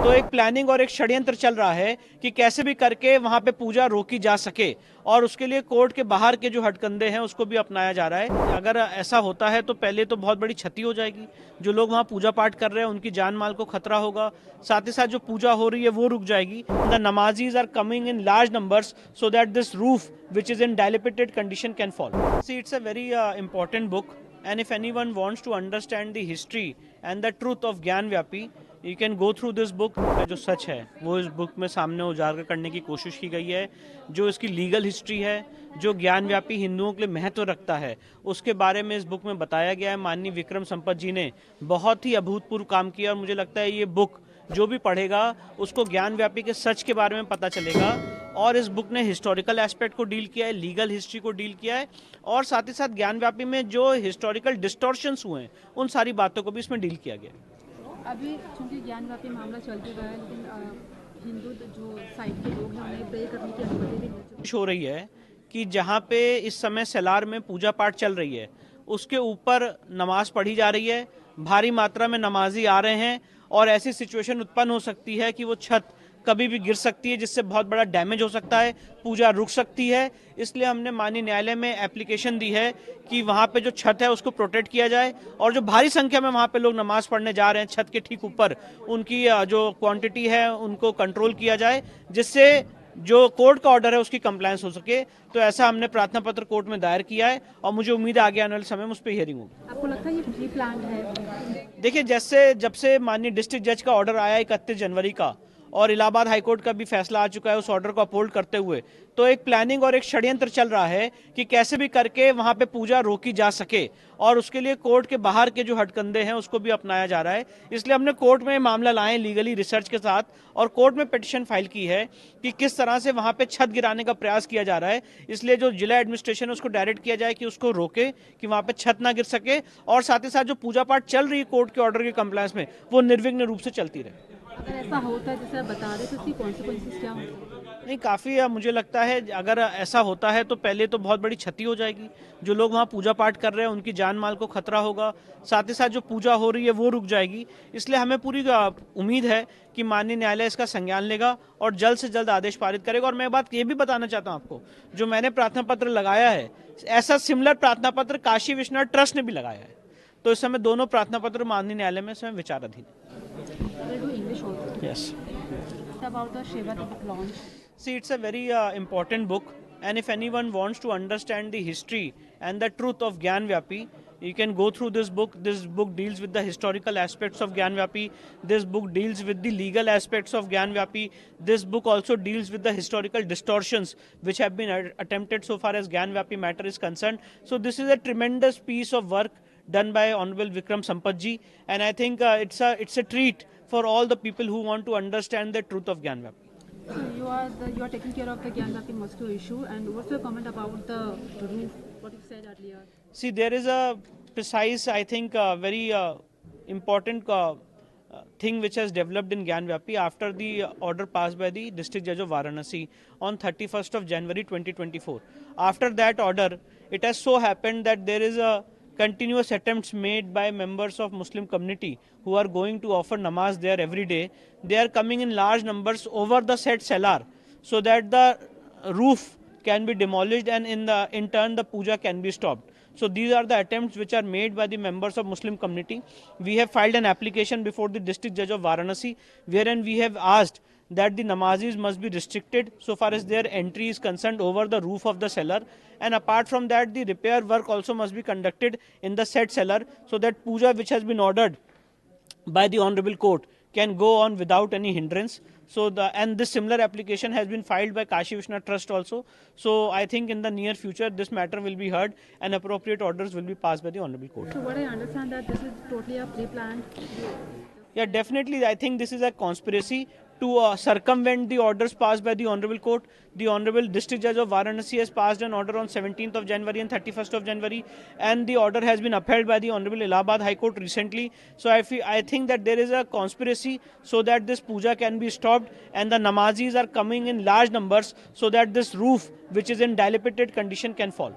तो एक प्लानिंग और एक षड्यंत्र चल रहा है कि कैसे भी करके वहां पे पूजा रोकी जा सके और उसके लिए कोर्ट के बाहर के जो हटकंडे हैं उसको भी अपनाया जा रहा है। अगर ऐसा होता है तो पहले तो बहुत बड़ी क्षति हो जाएगी, जो लोग वहां पूजा पाठ कर रहे हैं उनकी जान माल को खतरा होगा, साथ ही साथ जो पूजा हो रही है वो रुक जाएगी। The namazis are coming in large numbers so that this roof which is in dilapidated condition can fall. See, it's a very important book, and if anyone wants to understand the history and the truth of Gyan Vyapi, you can go through this book. जो सच है वो इस book में सामने उजागर करने की कोशिश की गई है। जो इसकी लीगल हिस्ट्री है, जो ज्ञान व्यापी हिंदुओं के लिए महत्व रखता है, उसके बारे में इस बुक में बताया गया है। माननीय विक्रम संपत जी ने बहुत ही अभूतपूर्व काम किया और मुझे लगता है ये बुक जो भी पढ़ेगा उसको ज्ञान व्यापी के सच के बारे में पता चलेगा। और इस बुक ने हिस्टोरिकल एस्पेक्ट को डील किया है, लीगल हिस्ट्री को डील किया है, और साथ ही साथ ज्ञान व्यापी में जो हिस्टोरिकल डिस्टॉर्शंस हुए हैं उन सारी बातों को भी इसमें डील किया गया। अभी चूंकि ज्ञान व्यापी मामला चल चुका है, लेकिन हिंदू जो साइड के लोग हैं उन्हें प्रे करने की अनुमति भी नहीं हो रही है कि जहाँ पे इस समय सेलार में पूजा पाठ चल रही है उसके ऊपर नमाज पढ़ी जा रही है, भारी मात्रा में नमाजी आ रहे हैं और ऐसी सिचुएशन उत्पन्न हो सकती है कि वो छत कभी भी गिर सकती है जिससे बहुत बड़ा डैमेज हो सकता है, पूजा रुक सकती है। इसलिए हमने माननीय न्यायालय में एप्लीकेशन दी है कि वहाँ पे जो छत है उसको प्रोटेक्ट किया जाए और जो भारी संख्या में वहाँ पे लोग नमाज पढ़ने जा रहे हैं छत के ठीक ऊपर, उनकी जो क्वांटिटी है उनको कंट्रोल किया जाए जिससे जो कोर्ट का ऑर्डर है उसकी कंप्लायंस हो सके। तो ऐसा हमने प्रार्थना पत्र कोर्ट में दायर किया है और मुझे उम्मीद है आगे आने वाले समय में उस पर हियरिंग होगी। आपको लगता है ये प्री प्लान है? देखिए, जैसे जब से माननीय डिस्ट्रिक्ट जज का ऑर्डर आया 31 जनवरी का और इलाहाबाद हाईकोर्ट का भी फैसला आ चुका है उस ऑर्डर को अपहोल्ड करते हुए, तो एक प्लानिंग और एक षड्यंत्र चल रहा है कि कैसे भी करके वहां पे पूजा रोकी जा सके और उसके लिए कोर्ट के बाहर के जो हटकंडे हैं उसको भी अपनाया जा रहा है। इसलिए हमने कोर्ट में मामला लाए लीगली रिसर्च के साथ और कोर्ट में पिटीशन फाइल की है कि किस तरह से वहां पे छत गिराने का प्रयास किया जा रहा है। इसलिए जो जिला एडमिनिस्ट्रेशन है उसको डायरेक्ट किया जाए कि उसको रोके कि वहां पे छत ना गिर सके और साथ ही साथ जो पूजा पाठ चल रही है कोर्ट के ऑर्डर के कंप्लायंस में वो निर्विघ्न रूप से चलती रहे। अगर ऐसा होता है जैसे आप बता रहे तो उसकी कॉन्सिक्वेंसेस क्या हो सकते हैं? नहीं, काफ़ी मुझे लगता है अगर ऐसा होता है तो पहले तो बहुत बड़ी क्षति हो जाएगी, जो लोग वहाँ पूजा पाठ कर रहे हैं उनकी जान माल को खतरा होगा, साथ ही साथ जो पूजा हो रही है वो रुक जाएगी। इसलिए हमें पूरी उम्मीद है कि माननीय न्यायालय इसका संज्ञान लेगा और जल्द से जल्द आदेश पारित करेगा। और मैं बात ये भी बताना चाहता हूँ आपको, जो मैंने प्रार्थना पत्र लगाया है ऐसा सिमिलर प्रार्थना पत्र काशी विश्वनाथ ट्रस्ट ने भी लगाया है। तो इस समय दोनों प्रार्थना पत्र माननीय न्यायालय में इस समय विचाराधीन है। Yes. About the Shiva Deepak launch. See, it's a very important book, and if anyone wants to understand the history and the truth of Gyan Vyapi, you can go through this book. This book deals with the historical aspects of Gyan Vyapi. This book deals with the legal aspects of Gyan Vyapi. This book also deals with the historical distortions which have been attempted so far as Gyan Vyapi matter is concerned. So this is a tremendous piece of work done by Honorable Vikram Sampath ji, and I think it's a treat for all the people who want to understand the truth of Gyan Vyapi. So you are taking care of the Gyan Vyapi mosque issue, and what's your comment about the roof? What you said earlier. See, there is a precise, I think, very important thing which has developed in Gyan Vyapi after the order passed by the District Judge of Varanasi on 31st of January 2024. After that order, it has so happened that there is a continuous attempts made by members of Muslim community who are going to offer namaz there every day. They are coming in large numbers over the said cellar so that the roof can be demolished and in turn the puja can be stopped. So these are the attempts which are made by the members of Muslim community. We have filed an application before the District Judge of Varanasi wherein we have asked that the namazis must be restricted so far as their entry is concerned over the roof of the cellar, and apart from that the repair work also must be conducted in the said cellar so that puja which has been ordered by the Honorable Court can go on without any hindrance. So and this similar application has been filed by Kashi Vishwanath Trust also. So I think in the near future this matter will be heard and appropriate orders will be passed by the Honorable Court. So what I understand that this is totally a pre-planned. Yeah, definitely. I think this is a conspiracy to circumvent the orders passed by the Honorable Court. The Honorable District Judge of Varanasi has passed an order on 17th of January and 31st of January, and the order has been upheld by the Honorable Allahabad High Court recently. So I think that there is a conspiracy so that this puja can be stopped and the namazis are coming in large numbers so that this roof which is in dilapidated condition can fall.